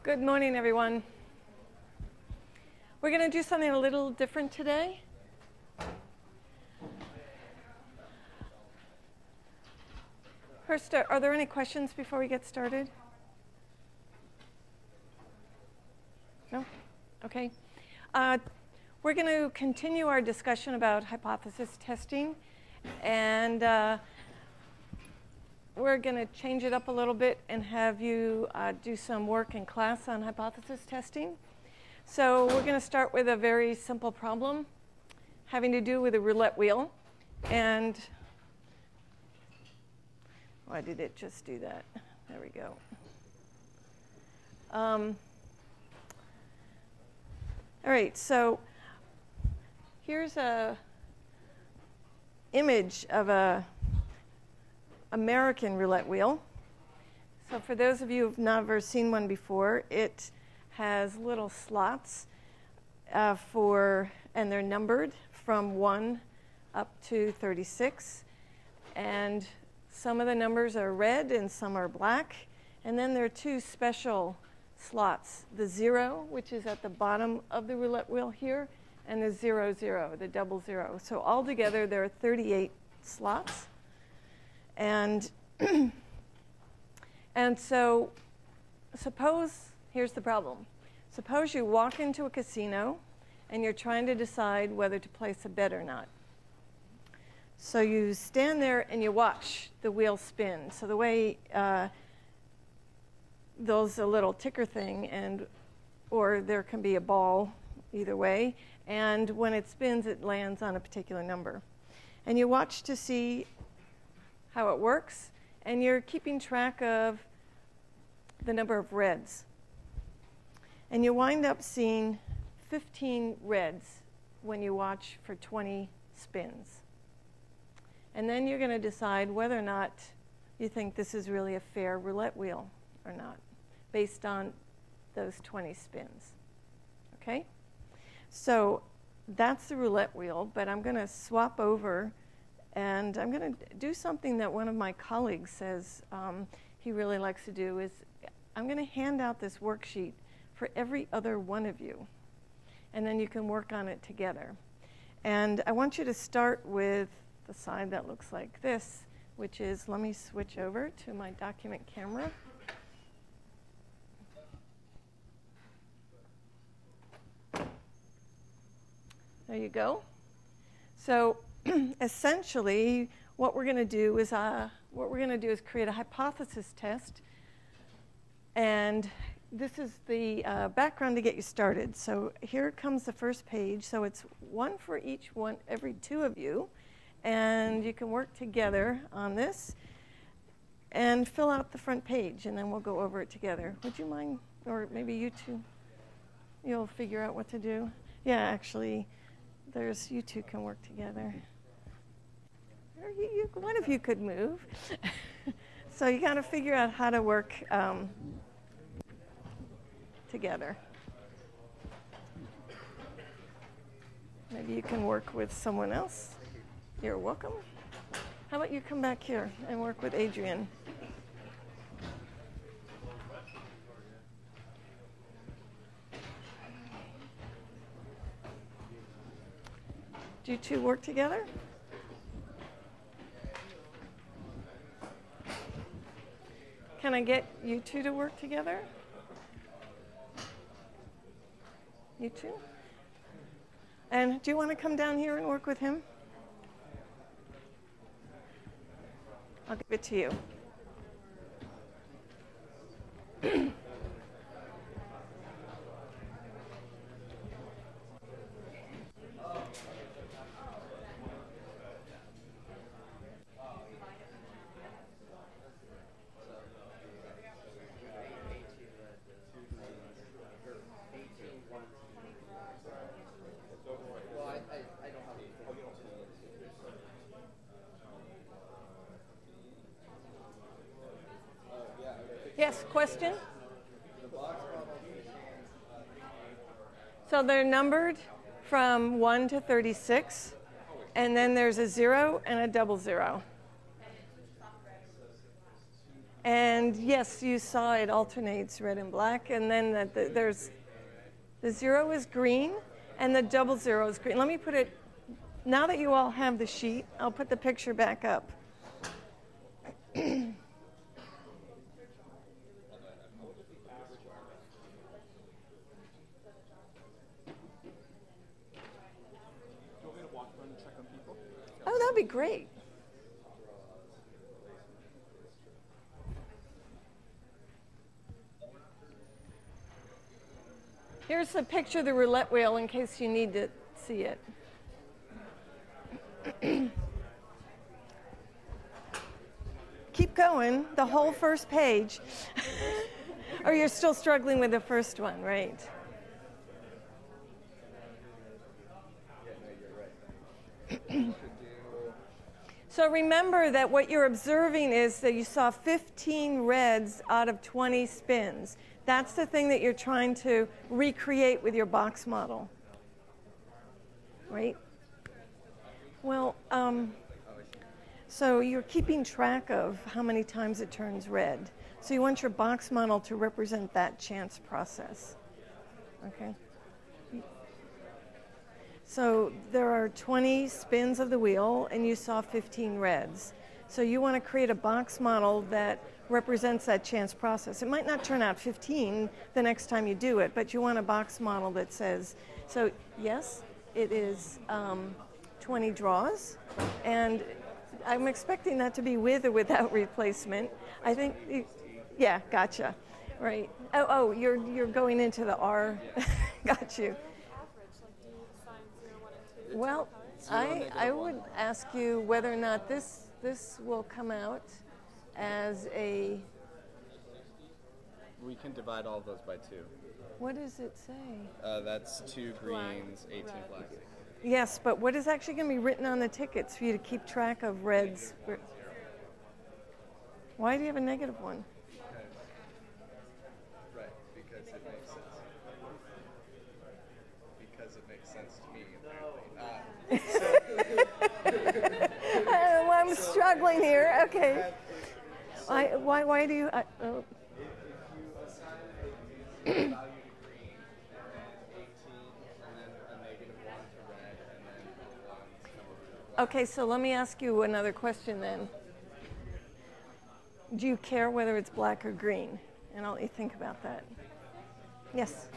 Good morning, everyone. We're going to do something a little different today. First, are there any questions before we get started? No? Okay. We're going to continue our discussion about hypothesis testing, and we're going to change it up a little bit and have you do some work in class on hypothesis testing. So we're going to start with a very simple problem having to do with a roulette wheel. And why did it just do that? There we go. All right, so here's a image of a American roulette wheel. So for those of you who've never seen one before, it has little slots and they're numbered from 1 up to 36. And some of the numbers are red and some are black. And then there are two special slots, the 0, which is at the bottom of the roulette wheel here, and the 00, the double 0. So altogether there are 38 slots. And so suppose, here's the problem. Suppose you walk into a casino and you're trying to decide whether to place a bet or not. So you stand there and you watch the wheel spin. So the way there's a little ticker thing, or there can be a ball either way. And when it spins, it lands on a particular number. And you watch to see how it works, and you're keeping track of the number of reds. And you wind up seeing 15 reds when you watch for 20 spins. And then you're going to decide whether or not you think this is really a fair roulette wheel or not, based on those 20 spins. Okay? So that's the roulette wheel, but I'm going to swap over. And I'm going to do something that one of my colleagues says he really likes to do is I'm going to hand out this worksheet for every other one of you. And then you can work on it together. And I want you to start with the side that looks like this, which is, let me switch over to my document camera. There you go. So essentially, what we're going to do is create a hypothesis test, and this is the background to get you started. So here comes the first page. So it's one for every two of you, and you can work together on this and fill out the front page, and then we'll go over it together. Would you mind, or maybe you two, you'll figure out what to do? Yeah, actually, you two can work together. Or one of you could move. So you got to figure out how to work together. Maybe you can work with someone else. You're welcome. How about you come back here and work with Adrian? Do you two work together? Can I get you two to work together? You two? And do you want to come down here and work with him? I'll give it to you. Yes, question? So they're numbered from 1 to 36, and then there's a 0 and a double 0. And yes, you saw it alternates red and black, and then there's the 0 is green, and the double 0 is green. Let me put it, now that you all have the sheet, I'll put the picture back up. Oh, that'd be great. Here's a picture of the roulette wheel in case you need to see it. Keep going, the whole first page. Or you're still struggling with the first one, right? So remember that what you're observing is that you saw 15 reds out of 20 spins. That's the thing that you're trying to recreate with your box model, right? Well, so you're keeping track of how many times it turns red. So you want your box model to represent that chance process, okay? So there are 20 spins of the wheel, and you saw 15 reds. So you want to create a box model that represents that chance process. It might not turn out 15 the next time you do it, but you want a box model that says, so yes, it is 20 draws, and I'm expecting that to be with or without replacement. I think, yeah, gotcha, right. Oh, you're going into the R, got you. Well, I would ask you whether or not this will come out as a... We can divide all of those by 2. What does it say? That's 2 greens, 18 blacks. Yes, but what is actually going to be written on the tickets for you to keep track of reds? Why do you have a negative one? Right, because it makes sense. Because it makes sense to me, apparently. I'm struggling here. Okay. Why do you... Okay, so let me ask you another question then. Do you care whether it's black or green? And I'll let you think about that. Yes.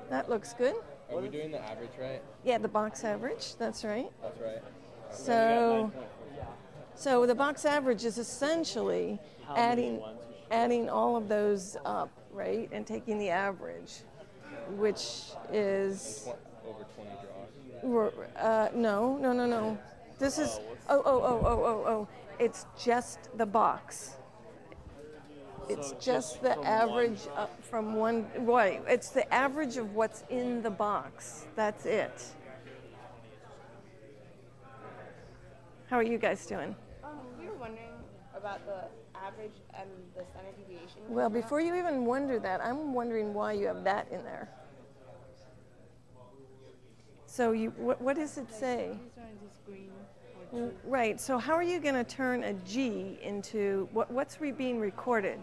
That looks good. Are we doing the average right? Yeah, the box average. That's right. That's right. So the box average is essentially adding all of those up, right, and taking the average, which is over 20 draws. No. This is oh. It's just the box. It's just the average up from one. Right. It's the average of what's in the box. That's it. How are you guys doing? We were wondering about the average and the standard deviation. Well, before you even wonder that, I'm wondering why you have that in there. So what does it say? Right. So how are you going to turn a G into what's being recorded?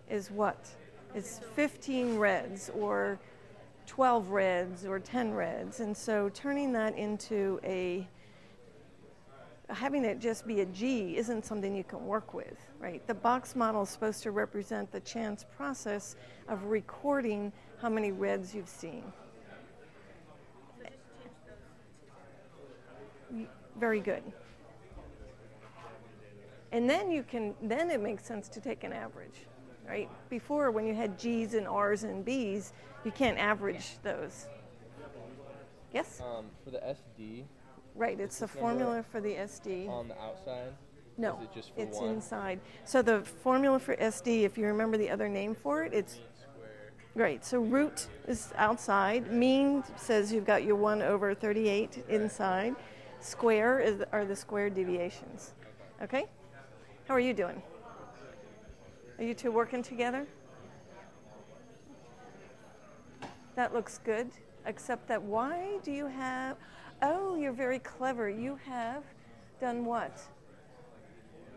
Is what? It's 15 reds or 12 reds or 10 reds, and so turning that into having it just be a G isn't something you can work with, right? The box model is supposed to represent the chance process of recording how many reds you've seen. Very good. And then then it makes sense to take an average, right? Before, when you had G's and R's and B's, you can't average those. Yes? For the SD. Right, it's the formula for the SD. On the outside? No, is it just for it's one? inside. So the formula for SD, if you remember the other name for it, it's... Right, so root is outside. Mean says you've got your 1 over 38 inside. Square are the square deviations. Okay? How are you doing? Are you two working together? That looks good, except that why do you have... Oh, you're very clever. You have done what?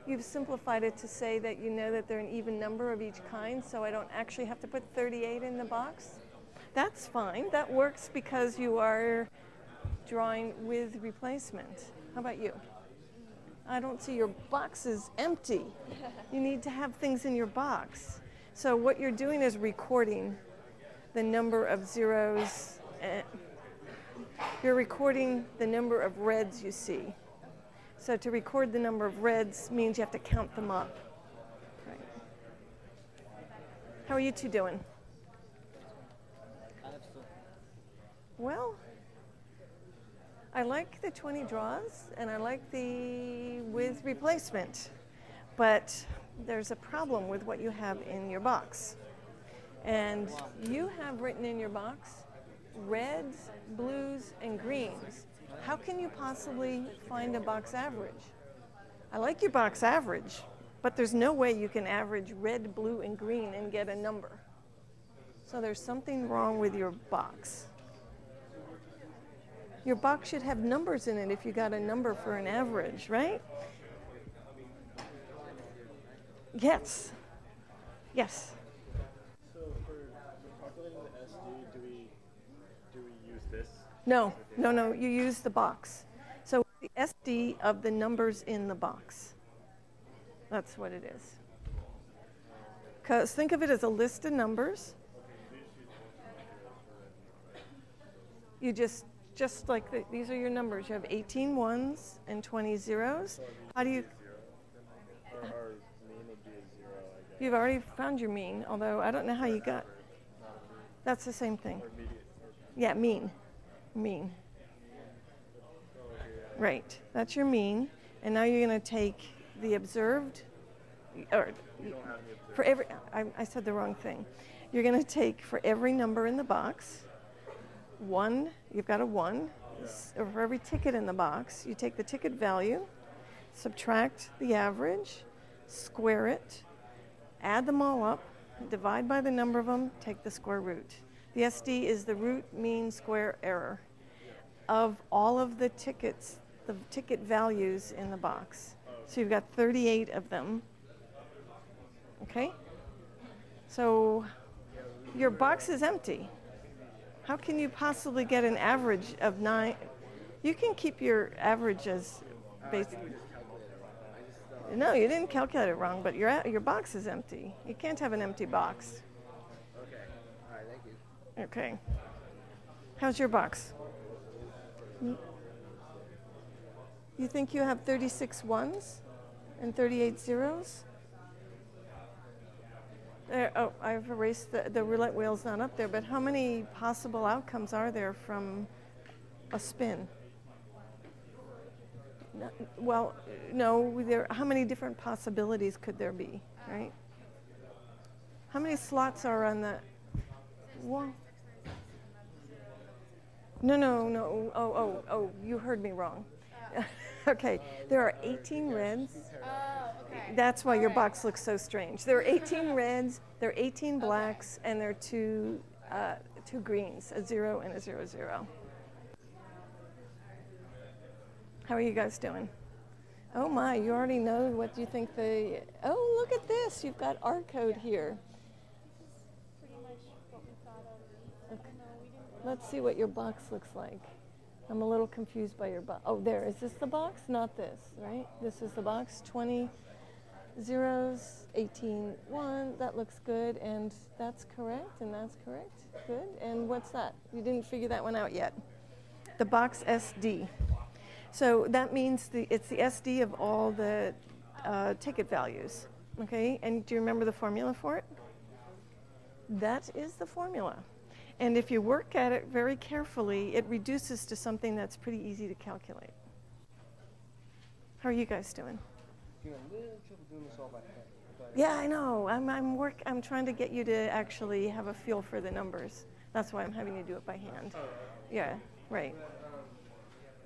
you've simplified it to say that you know that they're an even number of each kind, so I don't actually have to put 38 in the box. That's fine. That works because you are drawing with replacement. How about you? I don't see your box is empty. You need to have things in your box. So what you're doing is recording the number of zeros. You're recording the number of reds you see. So to record the number of reds means you have to count them up. Right. How are you two doing? Well, I like the 20 draws and I like the with replacement, but there's a problem with what you have in your box. And you have written in your box reds, blues, and greens. How can you possibly find a box average? I like your box average, but there's no way you can average red, blue, and green and get a number. So there's something wrong with your box. Your box should have numbers in it if you got a number for an average, right? Yes. Yes. So for calculating the SD, do we use this? No. You use the box. So the SD of the numbers in the box. That's what it is. Because think of it as a list of numbers. You just like these are your numbers. You have 18 ones and 20 zeros. How do you? Our mean would be a 0, I guess. You've already found your mean, although I don't know how you got. That's the same thing. Yeah, mean. Right. That's your mean, and now you're going to take the observed, or for every. I said the wrong thing. You're going to take for every number in the box. 1, you've got a 1. For every ticket in the box, you take the ticket value, subtract the average, square it, add them all up, divide by the number of them, take the square root. The SD is the root mean square error of all of the tickets, the ticket values in the box. So you've got 38 of them. Okay? So your box is empty. How can you possibly get an average of 9? You can keep your average as basic. No, you didn't calculate it wrong, but your box is empty. You can't have an empty box. Okay. All right. Thank you. Okay. How's your box? You think you have 36 ones and 38 zeros? Oh, I've erased the roulette wheel's not up there, but how many possible outcomes are there from a spin? Well, no, how many different possibilities could there be, right? How many slots are on the wall? No. Oh, you heard me wrong. Okay, there are 18 reds. Oh, okay. That's why your box looks so strange. There are 18 reds, there are 18 blacks, and there are two greens, a 0 and a 0, 0. How are you guys doing? Oh my, you already know what you think oh, look at this. You've got our code here. Pretty much what we thought of. Okay. Let's see what your box looks like. I'm a little confused by your box. Oh, there. Is this the box? Not this, right? This is the box. 20 zeros, 18 1. That looks good. And that's correct. And that's correct. Good. And what's that? You didn't figure that one out yet. The box SD. So that means it's the SD of all the ticket values. Okay? And do you remember the formula for it? That is the formula. And if you work at it very carefully, it reduces to something that's pretty easy to calculate. How are you guys doing? Doing a little trouble doing this all by hand. But Yeah, I know. I'm trying to get you to actually have a feel for the numbers. That's why I'm having you do it by hand. Yeah, right.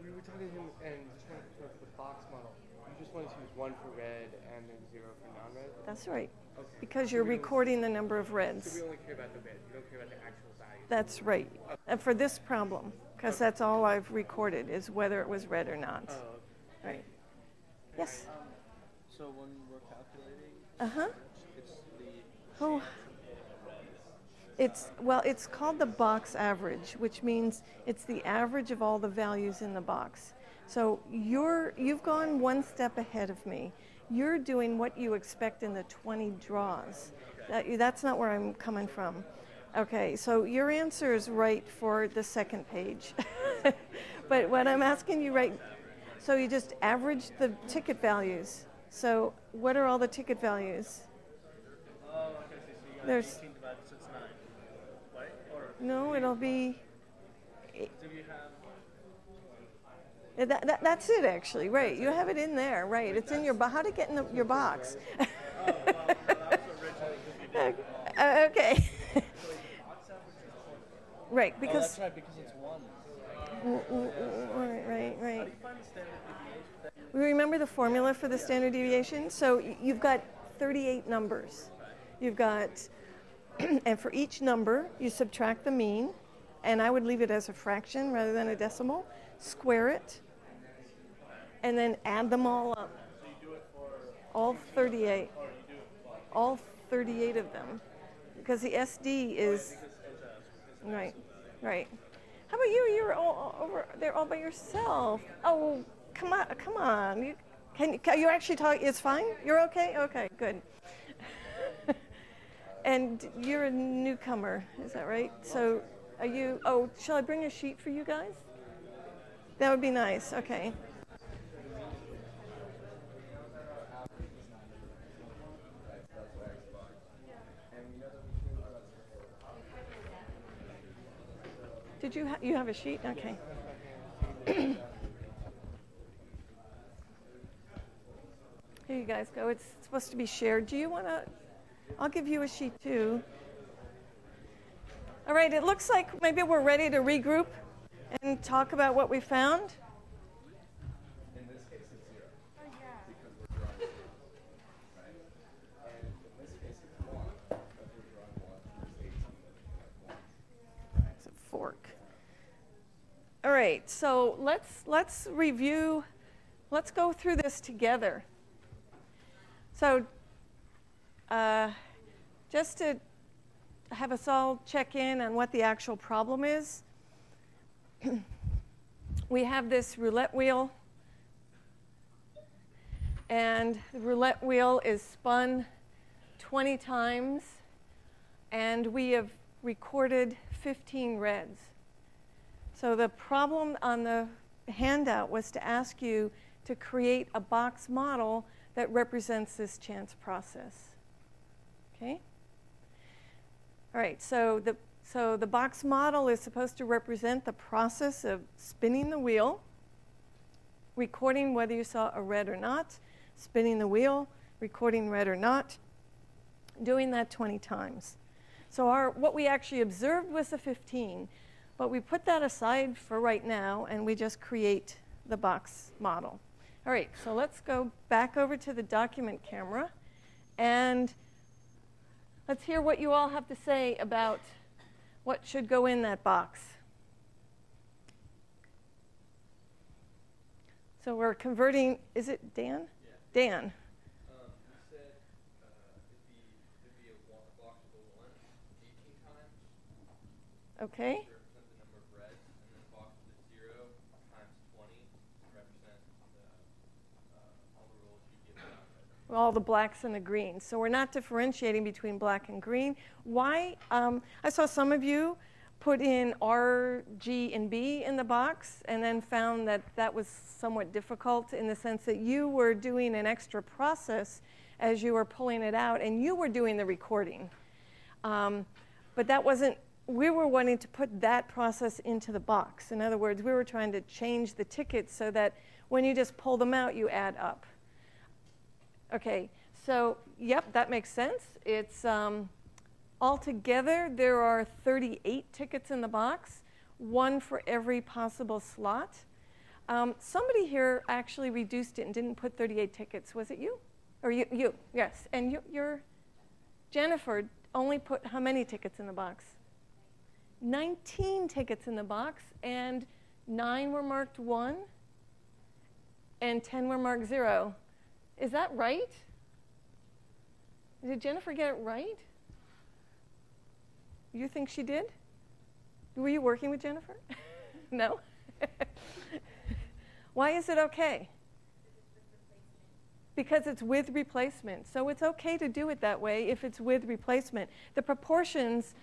we were talking to him and just wanted to for the box model. You just wanted to use 1 for red and then 0 for non-red? That's right. Okay. Because you're recording the number of So reds. we only care about the red. You don't care about the actual value. That's right. And for this problem, because that's all I've recorded is whether it was red or not. Oh, okay. Right. Yes. So when we're calculating, Uh-huh. it's the Oh. It's called the box average, which means it's the average of all the values in the box. So you've gone one step ahead of me. You're doing what you expect in the 20 draws. That's not where I'm coming from. Okay, so your answer is right for the second page. But what I'm asking you right, so you just average the ticket values. So what are all the ticket values? oh, okay, so you got There's 18 divided, so it's 9, right? Or no, it'll be do you have? that's it actually, right? You have it in there, right? It's in your how to get in your box. Oh, well, that was originally because you did. Okay. So like the box average is 20. Right, Oh, because that's right, because it's 1. right. How do you find the standard deviation? We remember the formula for the standard deviation. So you've got 38 numbers. You've got, and for each number, you subtract the mean, and I would leave it as a fraction rather than a decimal, square it, and then add them all up. So you do it for, All 38. or you do it for, All 38 of them. Because the SD is, right. How about you? You're all over there all by yourself. Oh, come on. Can you actually talk? It's fine? You're okay? Okay, good. And you're a newcomer, is that right? So are you, shall I bring a sheet for you guys? That would be nice, okay. Did you have a sheet? Okay. Here you guys go. It's supposed to be shared. Do you want to? I'll give you a sheet too. All right, it looks like maybe we're ready to regroup and talk about what we found. In this case, it's 0. Because we're drawing 0. Right? And in this case, it's 1. Because we're drawing 1. It's 18. It's a fork. All right, so let's review. Let's go through this together. So just to have us all check in on what the actual problem is, we have this roulette wheel, and the roulette wheel is spun 20 times, and we have recorded 15 reds. So the problem on the handout was to ask you to create a box model that represents this chance process. Okay? All right, so the box model is supposed to represent the process of spinning the wheel, recording whether you saw a red or not, spinning the wheel, recording red or not, doing that 20 times. So what we actually observed was the 15, but we put that aside for right now, and we just create the box model. All right, so let's go back over to the document camera, and let's hear what you all have to say about what should go in that box. So we're converting, is it Dan? Yeah. Dan. You said it'd be a box with a 1 18 times. Okay. To represent the number of reds, and then a box with a 0 times 20 to represent all the rolls you give out. All the blacks and the greens. So we're not differentiating between black and green. Why? I saw some of you put in R, G, and B in the box and then found that that was somewhat difficult in the sense that you were doing an extra process as you were pulling it out, and you were doing the recording. But that wasn't, we were wanting to put that process into the box. In other words, we were trying to change the tickets so that when you just pull them out, you add up. Okay, so yep, that makes sense. It's altogether there are 38 tickets in the box, 1 for every possible slot. Somebody here actually reduced it and didn't put 38 tickets. Was it you? Or you, yes. And you're, Jennifer only put how many tickets in the box? 19 tickets in the box, and 9 were marked 1, and 10 were marked 0. Is that right? Did Jennifer get it right? You think she did? Were you working with Jennifer? No? Why is it okay? Because it's with replacement. So it's okay to do it that way if it's with replacement. The proportions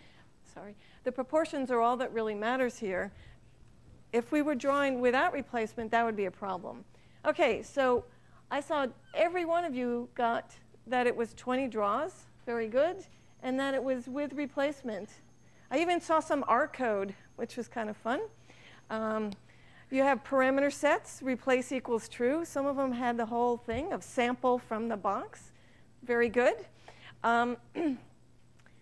are all that really matters here. If we were drawing without replacement, that would be a problem. Okay, so I saw every one of you got that it was 20 draws, very good, and that it was with replacement. I even saw some R code, which was kind of fun. You have parameter sets, replace equals true. Some of them had the whole thing of sample from the box. Very good. All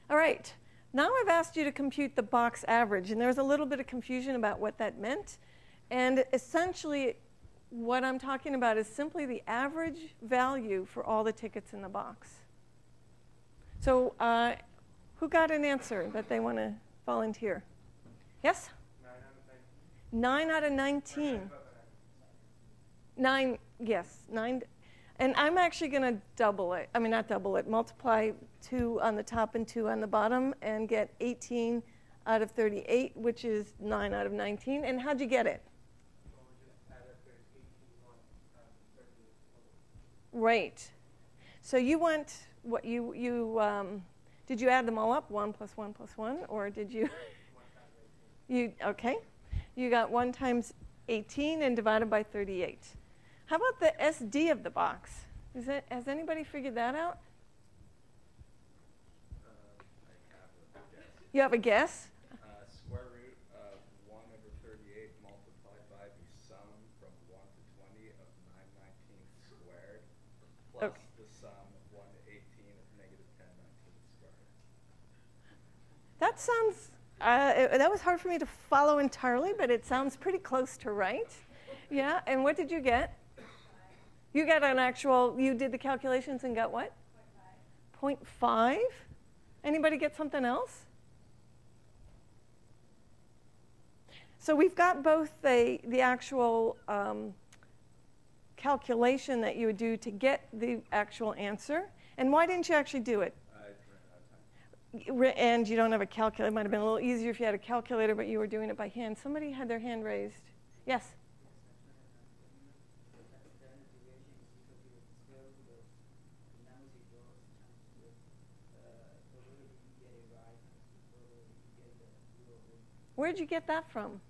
right, now I've asked you to compute the box average, and there was a little bit of confusion about what that meant. And essentially, what I'm talking about is simply the average value for all the tickets in the box. So who got an answer that they want to volunteer? Yes? 9 out of 19. 9, yes, 9. And I'm actually going to double it. I mean, not double it. Multiply 2 on the top and 2 on the bottom and get 18 out of 38, which is 9 out of 19. And how'd you get it? Right. So you want what did you add them all up, 1 plus 1 plus 1, or did you? Okay. You got 1 times 18 and divided by 38. How about the SD of the box? Has anybody figured that out? You have a guess? Square root of 1 over 38 multiplied by the sum from 1 to 20 of 9/19 squared plus the sum of 1 to 18 of negative 10/19 squared. That sounds, that was hard for me to follow entirely, but it sounds pretty close to right. Yeah, and what did you get? You got an actual, you did the calculations and got what? 0.5. Anybody get something else? So we've got both the actual calculation that you would do to get the actual answer. And why didn't you actually do it? And you don't have a calculator. It might have been a little easier if you had a calculator, but you were doing it by hand. Somebody had their hand raised. Yes? Where'd you get that from?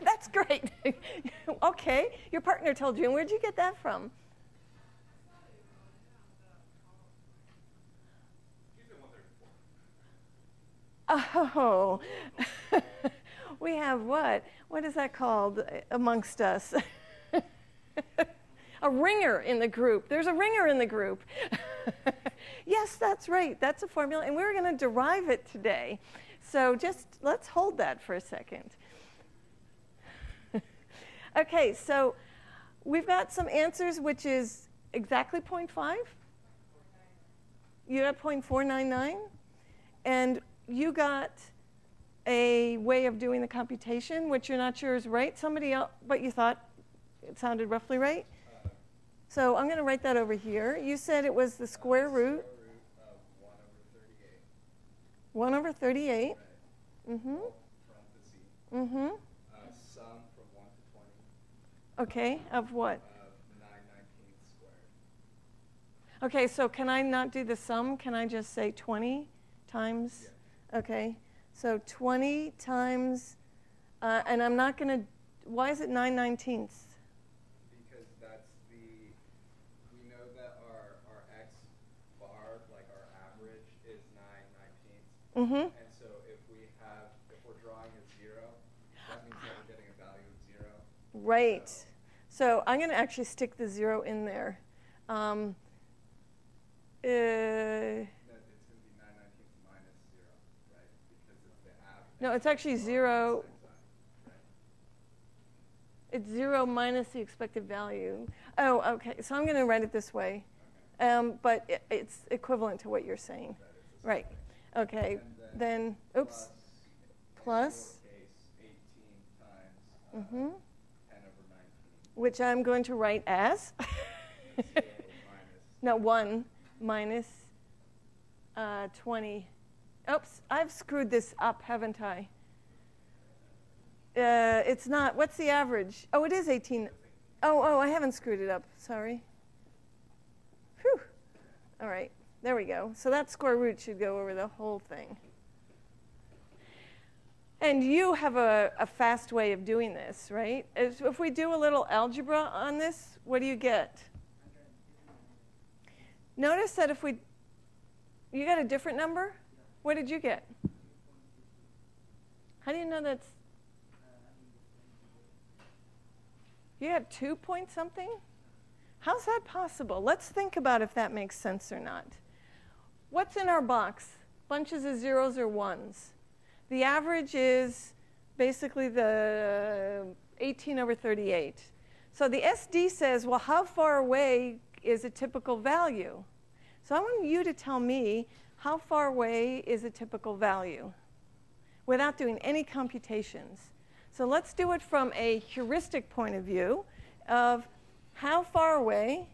That's great. Okay, your partner told you. And where'd you get that from? Oh, we have what? What is that called amongst us? A ringer in the group. There's a ringer in the group. Yes, that's right. That's a formula. And we're going to derive it today. So just let's hold that for a second. Okay, so we've got some answers, which is exactly 0.5. You got 0.499. And you got a way of doing the computation, which you're not sure is right. Somebody else, but you thought it sounded roughly right. So I'm going to write that over here. You said it was the square root of 1 over 38. 1 over 38. Right. Mm-hmm. Parentheses. Mm-hmm. Sum from 1 to 20. Okay, of what? Of 9/19 squared. Okay, so can I not do the sum? Can I just say 20 times? Yeah. Okay, so 20 times, and I'm not going to, why is it 9/19? Because that's we know that our x bar, like our average, is 9/19. Mm-hmm. And so if we're drawing a 0, that means that we're getting a value of 0. Right. So I'm going to actually stick the 0 in there. No, it's going to be 9/19 minus 0, right? Because it's the average. No, it's actually 0. It's 0 minus the expected value. Oh, okay. So I'm going to write it this way. But it's equivalent to what you're saying. Right. Okay. Then, oops. Plus. Lowercase 18 times Mm-hmm. 10 over 19. which I'm going to write as no, 1 minus 20. Oops, I've screwed this up, haven't I? It's not. What's the average? Oh, it is 18. Oh, I haven't screwed it up. Sorry. Whew. All right, there we go. So that square root should go over the whole thing. And you have a fast way of doing this, right? If we do a little algebra on this, what do you get? Notice that if you got a different number? What did you get? How do you know that's? You had 2 point something? How's that possible? Let's think about if that makes sense or not. What's in our box? Bunches of zeros or ones. The average is basically the 18 over 38. So the SD says, well, how far away is a typical value? So I want you to tell me how far away is a typical value without doing any computations. So let's do it from a heuristic point of view of how far away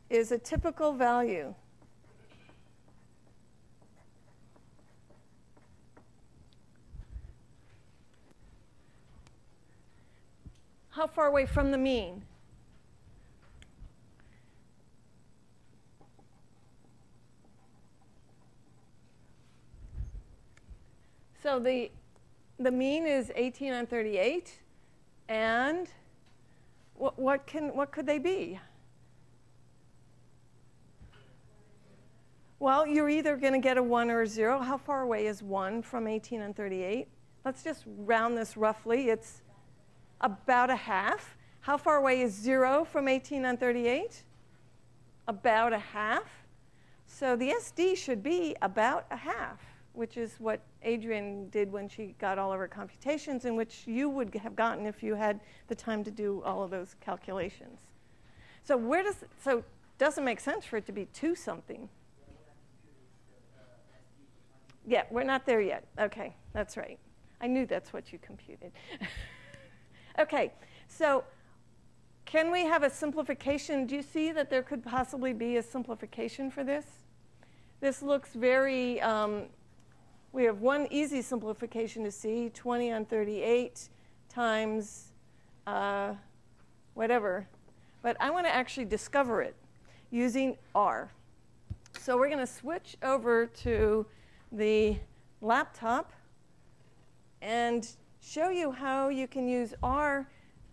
is a typical value. How far away from the mean? So the mean is 18 on 38, and what could they be? Well, you're either going to get a 1 or a 0. How far away is 1 from 18 on 38? Let's just round this roughly. It's about a half. How far away is 0 from 18 on 38? About a half. So the SD should be about a half, which is what Adrienne did when she got all of her computations, and which you would have gotten if you had the time to do all of those calculations. So so it doesn't make sense for it to be 2 something. Yeah, we're not there yet. Okay, that's right. I knew that's what you computed. Okay, so can we have a simplification? Do you see that there could possibly be a simplification for this? This looks very, we have one easy simplification to see, 20 on 38 times whatever. But I want to actually discover it using R. So we're going to switch over to the laptop and show you how you can use R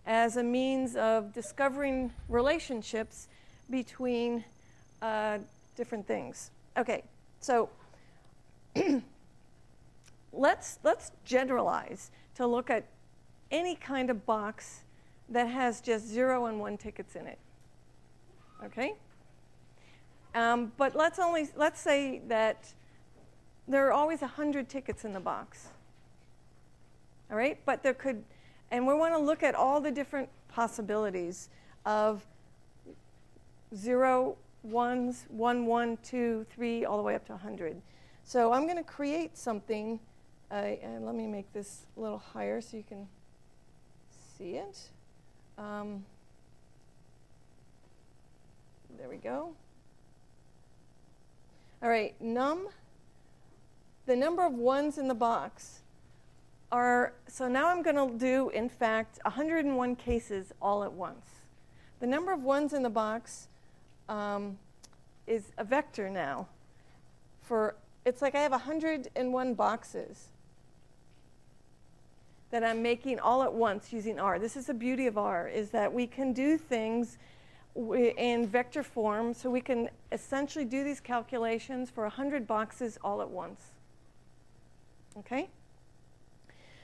as a means of discovering relationships between different things. Okay, so let's generalize to look at any kind of box that has just 0 and 1 tickets in it. Okay? But let's say that there are always 100 tickets in the box. All right? But there could, and we want to look at all the different possibilities of 0, 1s, 1, 1, 2, 3, all the way up to 100. So I'm going to create something, and let me make this a little higher so you can see it. There we go. All right, the number of 1s in the box are, so now I'm going to do, in fact, 101 cases all at once. The number of 1s in the box is a vector now. It's like I have 101 boxes that I'm making all at once using R. This is the beauty of R, is that we can do things in vector form, so we can essentially do these calculations for 100 boxes all at once. Okay?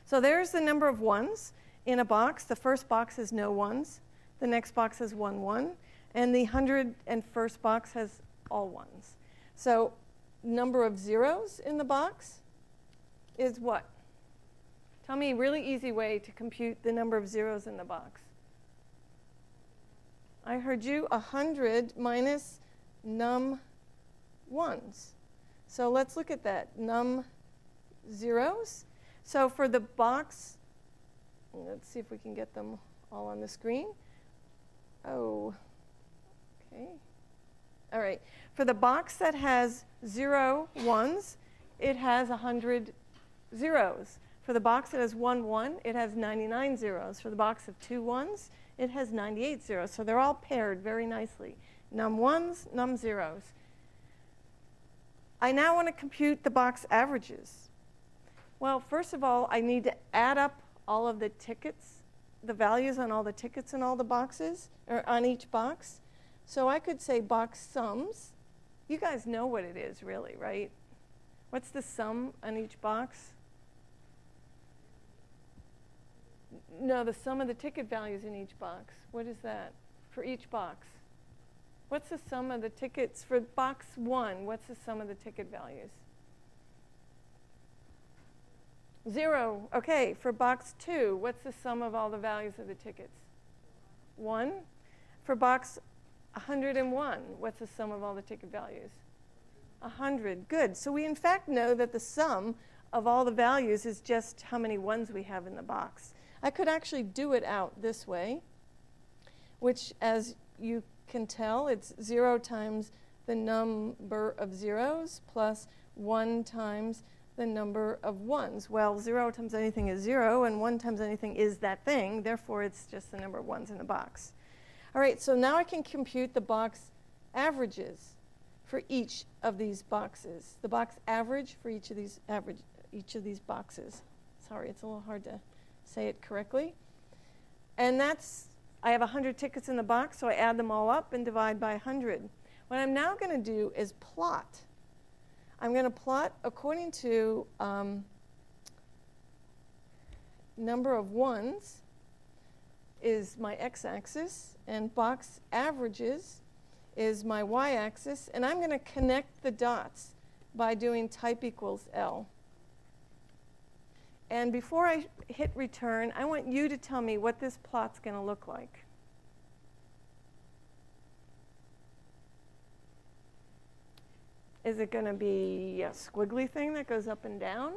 So there's the number of 1s in a box. The first box has no 1s. The next box has 1, 1. And the 101st box has all 1s. So number of zeros in the box is what? Tell me a really easy way to compute the number of zeros in the box. I heard you, 100 minus num 1s. So let's look at that. Num zeros. So for the box, let's see if we can get them all on the screen. Oh, okay. All right. For the box that has 0 ones, it has 100 zeros. For the box that has 1 1, it has 99 zeros. For the box of 2 ones, it has 98 zeros. So they're all paired very nicely. Num ones, num zeros. I now want to compute the box averages. Well, first of all, I need to add up all of the tickets, the values on all the tickets in all the boxes, or on each box. So I could say box sums. You guys know what it is, really, right? What's the sum on each box? No, the sum of the ticket values in each box. What is that for each box? What's the sum of the tickets for box 1? What's the sum of the ticket values? 0. Okay, for box 2, what's the sum of all the values of the tickets? 1. For box 101, what's the sum of all the ticket values? 100. Good. So we in fact know that the sum of all the values is just how many ones we have in the box. I could actually do it out this way, which, as you can tell, it's 0 times the number of zeros plus 1 times the number of ones. Well, 0 times anything is 0, and 1 times anything is that thing. Therefore, it's just the number of ones in the box. All right, so now I can compute the box averages for each of these boxes. The box average for each of these boxes. Sorry, it's a little hard to say it correctly. And that's, I have 100 tickets in the box, so I add them all up and divide by 100. What I'm now going to do is plot. I'm going to plot according to number of ones is my x-axis, and box averages is my y-axis, and I'm going to connect the dots by doing type equals L. And before I hit return, I want you to tell me what this plot's going to look like. Is it going to be a squiggly thing that goes up and down?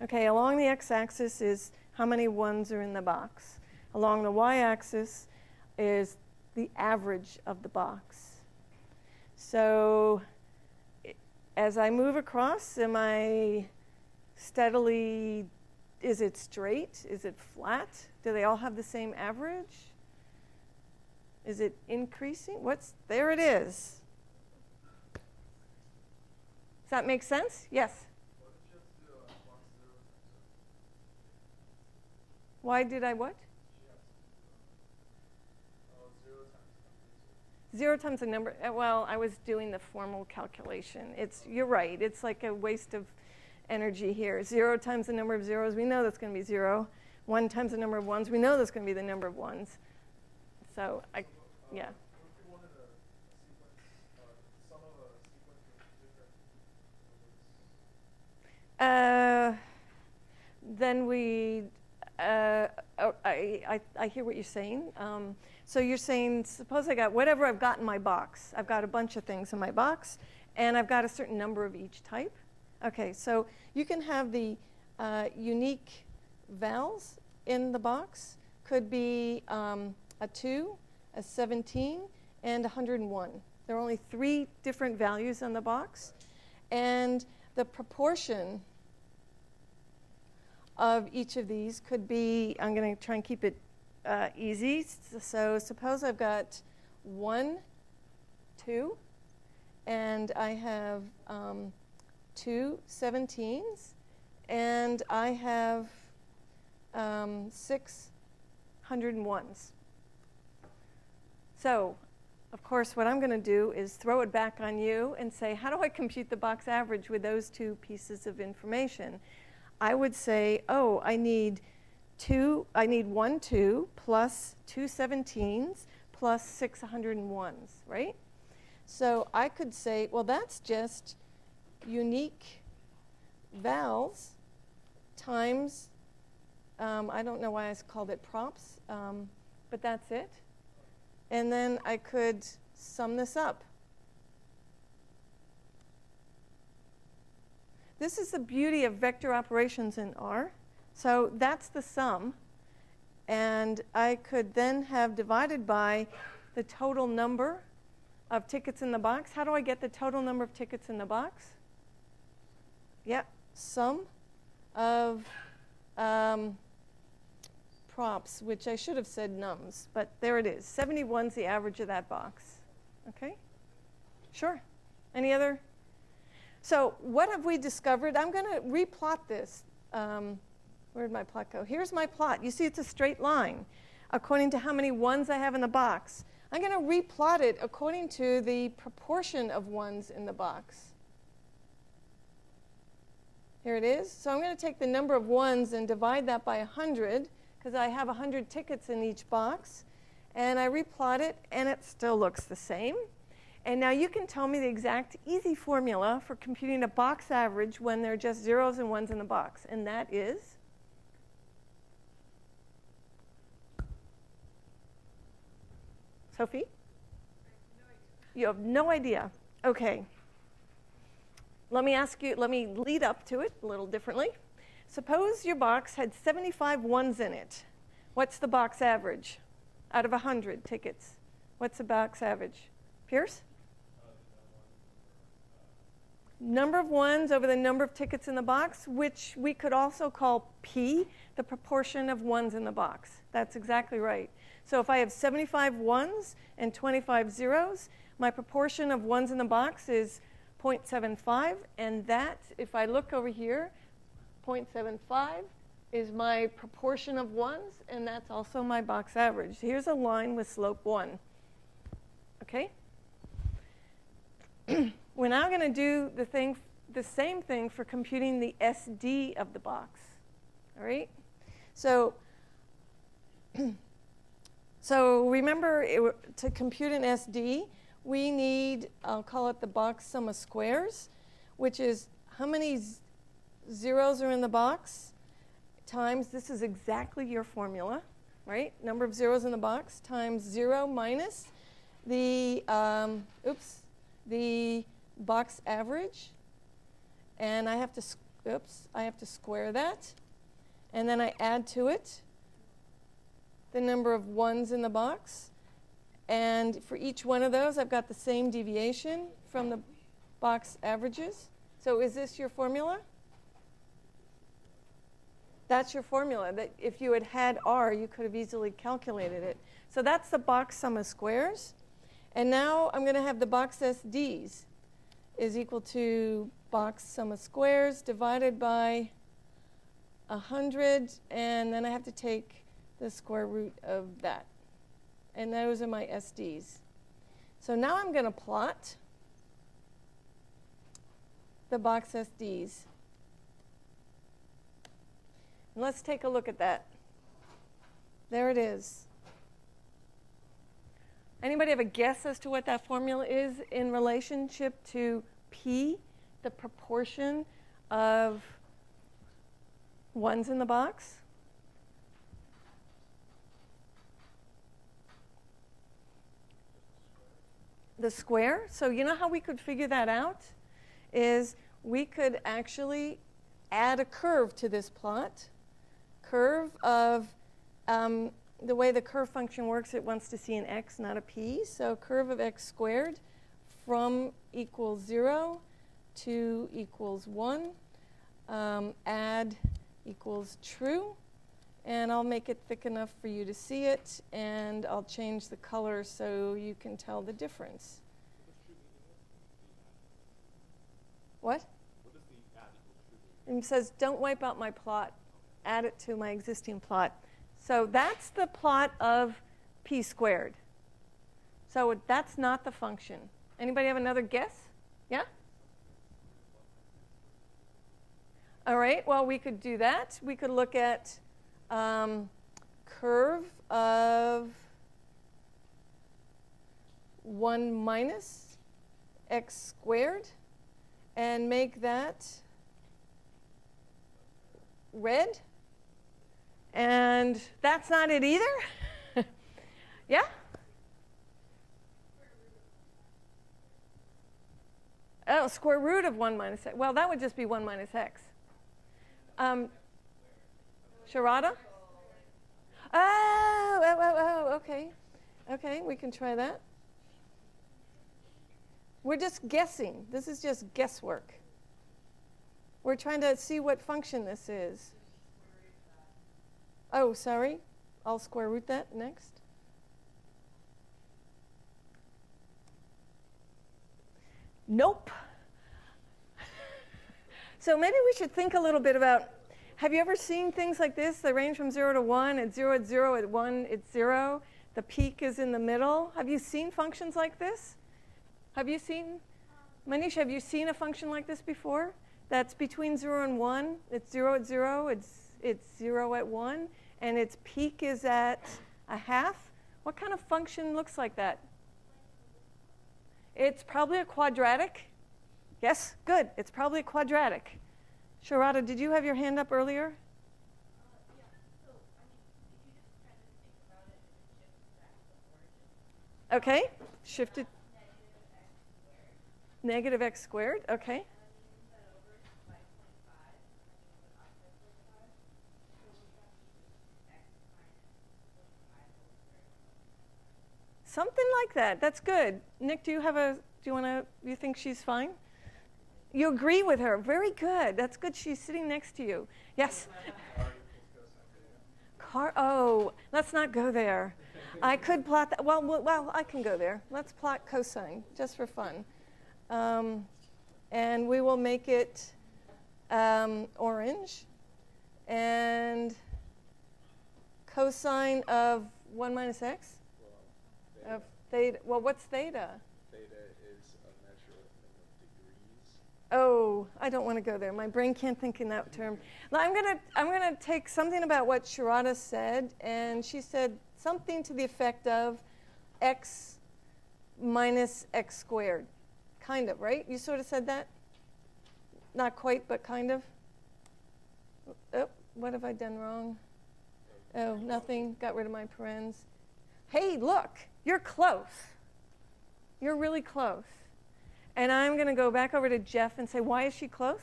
Okay, along the x-axis is how many ones are in the box. Along the y-axis is the average of the box. So as I move across, am I steadily, is it straight? Is it flat? Do they all have the same average? Is it increasing? There it is. Does that make sense? Yes? Why did I what? 0 times the number. Well, I was doing the formal calculation. You're right. It's like a waste of energy here. 0 times the number of zeros. We know that's going to be 0. 1 times the number of ones. We know that's going to be the number of ones. So, yeah. Then I hear what you're saying. So you're saying, suppose I got whatever I've got in my box. I've got a bunch of things in my box, and I've got a certain number of each type. Okay, so you can have the unique vowels in the box. Could be a 2, a 17, and 101. There are only 3 different values on the box. And the proportion of each of these could be, I'm going to try and keep it easy. So suppose I've got 1, 2, and I have 2 17s, and I have 6 101s. So, of course, what I'm going to do is throw it back on you and say, how do I compute the box average with those 2 pieces of information? I would say, oh, I need 1 2 plus 2 17s plus 6 101s, right? So I could say, well, that's just unique vowels times, I don't know why I called it props, but that's it. And then I could sum this up. this is the beauty of vector operations in R. So that's the sum. And I could then have divided by the total number of tickets in the box. How do I get the total number of tickets in the box? Yep, sum of props, which I should have said nums, but there it is. 71's the average of that box. Okay? Sure. Any other? So what have we discovered? I'm going to replot this. Where'd my plot go? Here's my plot. You see it's a straight line according to how many ones I have in the box. I'm going to replot it according to the proportion of ones in the box. Here it is. So I'm going to take the number of ones and divide that by 100, because I have 100 tickets in each box. And I replot it, and it still looks the same. And now you can tell me the exact easy formula for computing a box average when there are just zeros and ones in the box. And that is? Sophie? You have no idea. Okay. Let me lead up to it a little differently. Suppose your box had 75 ones in it. What's the box average out of 100 tickets? What's the box average? Pierce? Number of ones over the number of tickets in the box, which we could also call P, the proportion of ones in the box. That's exactly right. So if I have 75 ones and 25 zeros, my proportion of ones in the box is 0.75, and that, if I look over here, 0.75 is my proportion of ones, and that's also my box average. Here's a line with slope 1. Okay? We're now going to do the same thing for computing the SD of the box. All right? So remember, to compute an SD, we need, I'll call it the box sum of squares, which is how many zeros are in the box times, this is exactly your formula, right? Number of zeros in the box times 0 minus the box average. And I have to square that. And then I add to it the number of ones in the box. And for each one of those, I've got the same deviation from the box averages. So is this your formula? That's your formula. That if you had R, you could have easily calculated it. So that's the box sum of squares. And now I'm going to have the box SDs is equal to box sum of squares divided by 100. And then I have to take the square root of that. And those are my SDs. So now I'm going to plot the box SDs. And let's take a look at that. There it is. Anybody have a guess as to what that formula is in relationship to P, the proportion of ones in the box? The square. So you know how we could figure that out? Is we could actually add a curve to this plot. Curve of, the way the curve function works, it wants to see an x, not a p. So curve of x squared from equals 0 to equals 1. Add equals true. And I'll make it thick enough for you to see it, and I'll change the color so you can tell the difference. What? What does the add equals true mean? It says, don't wipe out my plot. Add it to my existing plot. So that's the plot of p squared. So that's not the function. Anybody have another guess? Yeah? All right, well, we could do that. We could look at curve of 1 minus x squared and make that red. And that's not it either. Yeah? Oh, square root of 1 minus x. Well, that would just be 1 minus x. Sharada? Oh, okay. Okay, we can try that. We're just guessing. This is just guesswork. We're trying to see what function this is. Oh, sorry. I'll square root that next. Nope. So maybe we should think a little bit about, have you ever seen things like this? They range from 0 to 1, at 0 it's 0, at 1 it's 0. The peak is in the middle. Have you seen functions like this? Have you seen, Manisha, have you seen a function like this before? That's between 0 and 1. It's 0 at 0, it's 0 at 1, and its peak is at a half. What kind of function looks like that? It's probably a quadratic. Yes, good. It's probably a quadratic. Sharada, did you have your hand up earlier? Okay, shifted. Negative x squared, okay. Something like that. That's good. Nick, do you think she's fine? You agree with her. Very good. That's good. She's sitting next to you. Yes? Oh, let's not go there. I could plot that. Well, I can go there. Let's plot cosine, just for fun. And we will make it orange. And cosine of 1 minus x? Of theta. Well, what's theta? Theta is a measure of degrees. Oh, I don't want to go there. My brain can't think in that term. Now, I'm gonna take something about what Sharada said, and she said something to the effect of x minus x squared. Kind of, right? You sort of said that? Not quite, but kind of. Oh, what have I done wrong? Oh, nothing. Got rid of my parens. Hey, look, you're close. You're really close. And I'm going to go back over to Jeff and say, why is she close?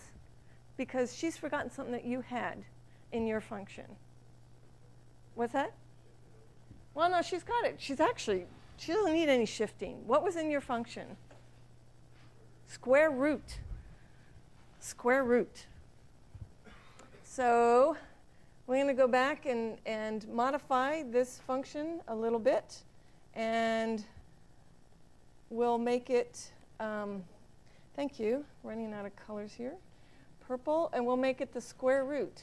Because she's forgotten something that you had in your function. What's that? Well, no, she's got it. She doesn't need any shifting. What was in your function? Square root. Square root. So we're going to go back and modify this function a little bit, and we'll make it, thank you, running out of colors here, purple, and we'll make it the square root.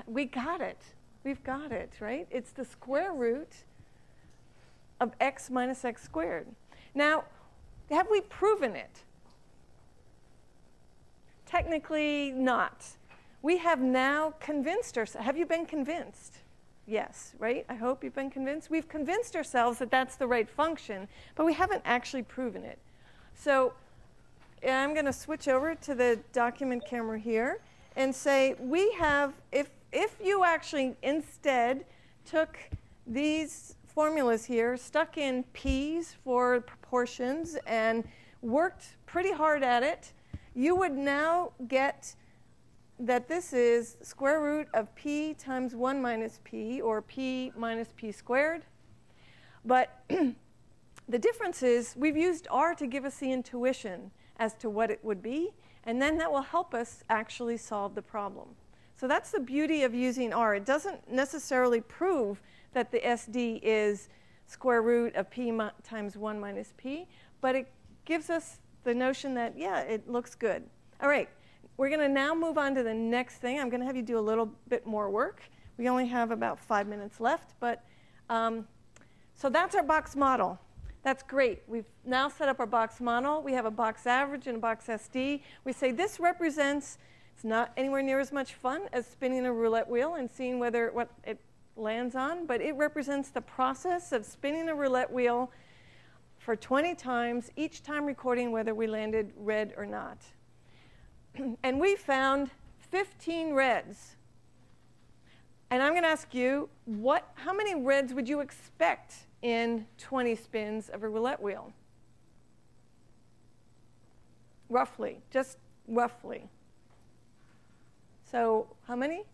We got it. We've got it, right? It's the square root of x minus x squared. Now, have we proven it? Technically not. We have now convinced ourselves. Have you been convinced? Yes, right? I hope you've been convinced. We've convinced ourselves that that's the right function, but we haven't actually proven it. So I'm going to switch over to the document camera here and say we have, if you actually instead took these formulas here, stuck in p's for proportions, and worked pretty hard at it, you would now get that this is square root of p times 1 minus p, or p minus p squared. But the difference is we've used r to give us the intuition as to what it would be, and then that will help us actually solve the problem. So that's the beauty of using r. It doesn't necessarily prove that the SD is square root of p times 1 minus p, but it gives us the notion that, yeah, it looks good. All right, we're going to now move on to the next thing. I'm going to have you do a little bit more work. We only have about 5 minutes left, but so that's our box model. That's great. We've now set up our box model. We have a box average and a box SD. We say this represents, it's not anywhere near as much fun as spinning a roulette wheel and seeing what it lands on, but it represents the process of spinning a roulette wheel for 20 times, each time recording whether we landed red or not. And we found 15 reds. And I'm going to ask you, how many reds would you expect in 20 spins of a roulette wheel? Roughly, just roughly. So how many?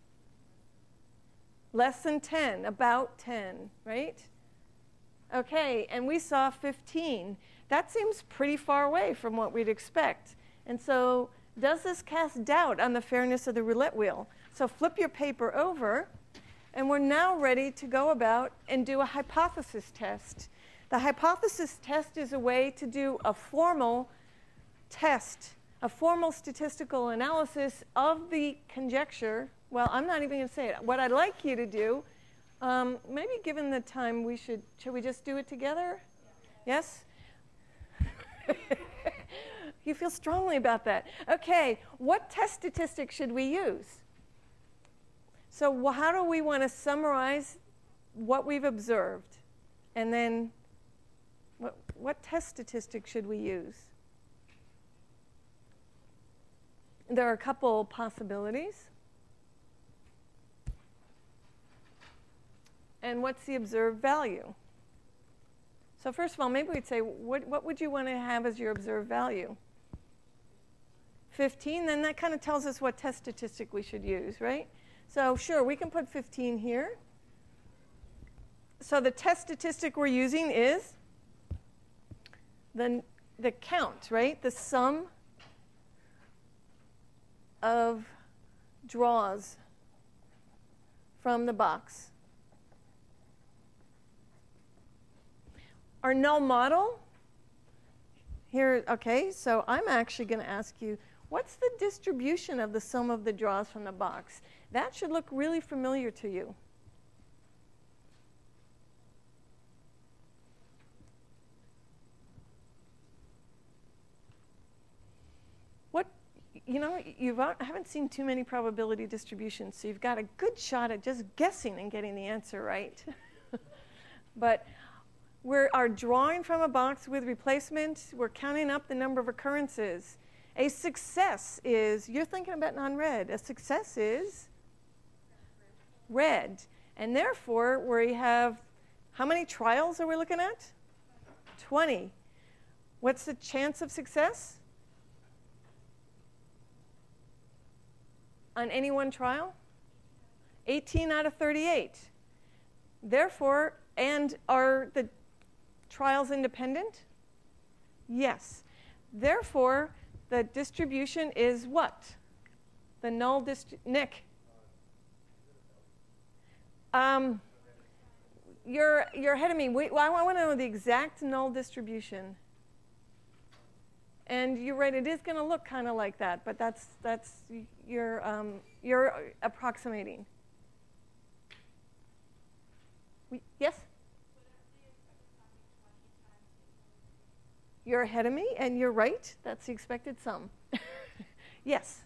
Less than 10, about 10, right? Okay, and we saw 15. That seems pretty far away from what we'd expect. And so does this cast doubt on the fairness of the roulette wheel? So flip your paper over, and we're now ready to go about and do a hypothesis test. The hypothesis test is a way to do a formal test, a formal statistical analysis of the conjecture. Well, I'm not even going to say it. What I'd like you to do, maybe given the time, should we just do it together? Yes? You feel strongly about that. Okay, what test statistic should we use? So how do we want to summarize what we've observed? And then what test statistic should we use? There are a couple possibilities. And what's the observed value? So first of all, maybe we'd say, what would you want to have as your observed value? 15, then that kind of tells us what test statistic we should use, right? So sure, we can put 15 here. So the test statistic we're using is the count, right? The sum of draws from the box. Our null model, here, okay, so I'm actually going to ask you, what's the distribution of the sum of the draws from the box? That should look really familiar to you. I haven't seen too many probability distributions, so you've got a good shot at just guessing and getting the answer right. But we are drawing from a box with replacement. We're counting up the number of occurrences. A success is, you're thinking about non-red. A success is red. And therefore, we have, how many trials are we looking at? 20. What's the chance of success on any one trial? 18 out of 38. Therefore, and are the trials independent? Yes. Therefore, the distribution is what? The null Nick? You're ahead of me. I want to know the exact null distribution. And you're right, it is going to look kind of like that, but that's you're approximating. Yes? You're ahead of me, and you're right. That's the expected sum. Yes.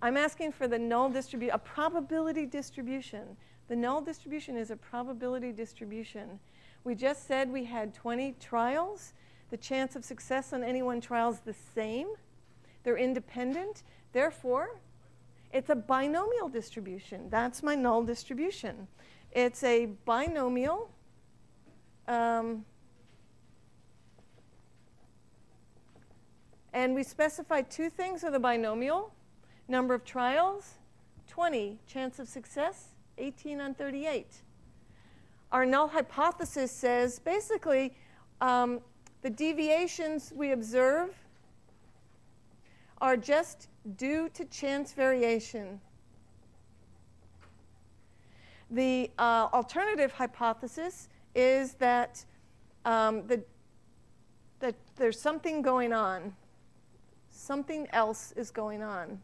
I'm asking for the null distribution, a probability distribution. The null distribution is a probability distribution. We just said we had 20 trials. The chance of success on any one trial is the same. They're independent. Therefore, it's a binomial distribution. That's my null distribution. It's a binomial. And we specified two things of the binomial. Number of trials, 20. Chance of success, 18 on 38. Our null hypothesis says basically the deviations we observe are just due to chance variation. The alternative hypothesis is that, that there's something going on. Something else is going on.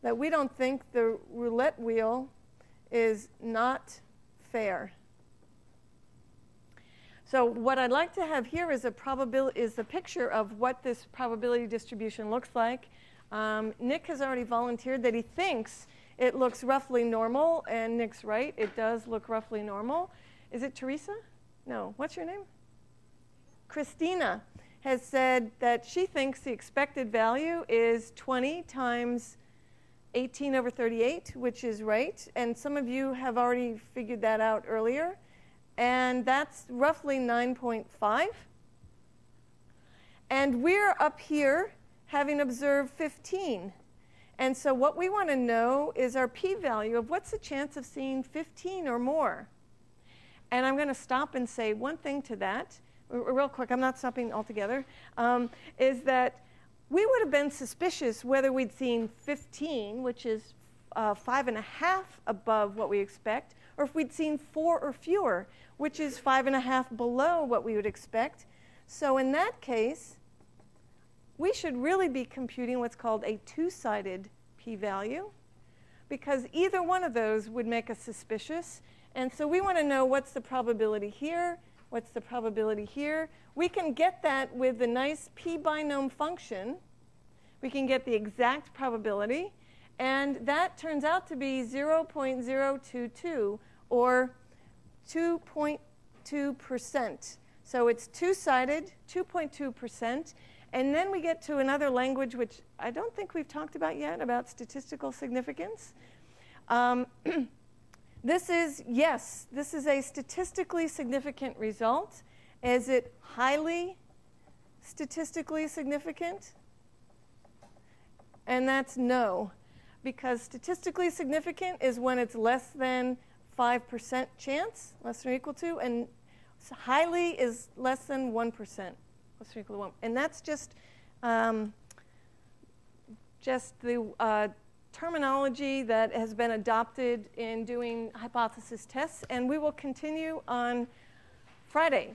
That we don't think the roulette wheel is not fair. So what I'd like to have here is the picture of what this probability distribution looks like. Nick has already volunteered that he thinks it looks roughly normal, and Nick's right. It does look roughly normal. Is it Teresa? No. What's your name? Christina has said that she thinks the expected value is 20 times 18 over 38, which is right. And some of you have already figured that out earlier. and that's roughly 9.5. And we're up here having observed 15. And so what we want to know is our p-value of what's the chance of seeing 15 or more. And I'm going to stop and say one thing to that, real quick, I'm not stopping altogether, is that we would have been suspicious whether we'd seen 15, which is 5.5 above what we expect, or if we'd seen 4 or fewer, which is 5.5 below what we would expect. So in that case, we should really be computing what's called a two-sided p-value, because either one of those would make us suspicious. And so we want to know what's the probability here, what's the probability here. We can get that with the nice p-binom function. We can get the exact probability, and that turns out to be 0.022, or 2.2%. So it's two-sided, 2.2%. And then we get to another language which I don't think we've talked about yet, about statistical significance. This is a statistically significant result. Is it highly statistically significant? And that's no, because statistically significant is when it's less than 5% chance, less than or equal to, and highly is less than 1%, less than or equal to 1. And that's just the terminology that has been adopted in doing hypothesis tests, and we will continue on Friday.